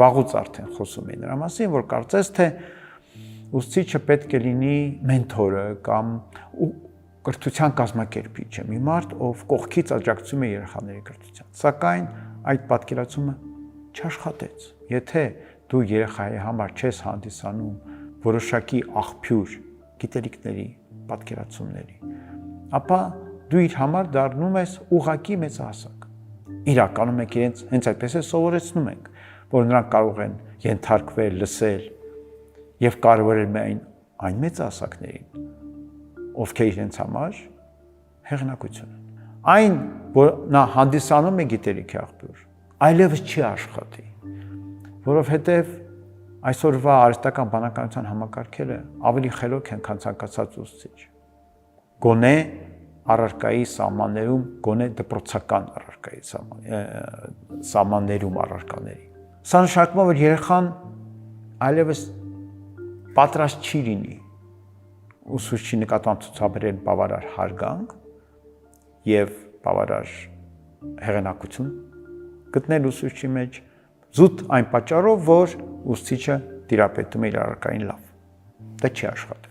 վաղուց արդեն խոսում էի նրա մասին, որ կարծես թե ուսուցիչը պետք է լինի մենթորը կամ կրթության կազմակերպիչը, մի մարդ, ով կողքից աջակցում է երեխաների կրթության։ Սակայն այդ պատկերացումը չաշխատեց։ Եթե դու երեխայի համար չես հանդիսանում որոշակի աղբյուր գիտելիքների, պատկերացումների, ապա դու իր համար դառնում ես ուղղակի մեծահասակ։ Իրականում մենք իրենց հենց այդպես է սովորեցնում ենք, որ նրանք կարող են ենթարկվել, լսել եւ կարևորել միայն այն մեծահասակներին, ովքեր իրենց համար հեղինակություն են։ Այն, որ նա հանդիսանում է գիտելիքի աղբյուր, այլևս չի աշխատի, որովհետեւ այսօրվա արհեստական բանականության համակարգերը ավելի խելոք են, քան ցանկացած ուսուցիչ։ Գոնե առարկայի սահմաններում, գոնե դպրոցական առարկայի սահմաններում առարկաների։ Սա նշանակում է, որ երեխան այլևս պատրաստ չի լինի ուսուցչի նկատմամբ ցուցաբերել բավարար հարգանք եւ բավարար հեղինակություն գտնել ուսուցչի մեջ, զուտ այն պատճառով, որ ուսուցիչը տիրապետում է իր առարկային լավ։ Դա չի աշխատի։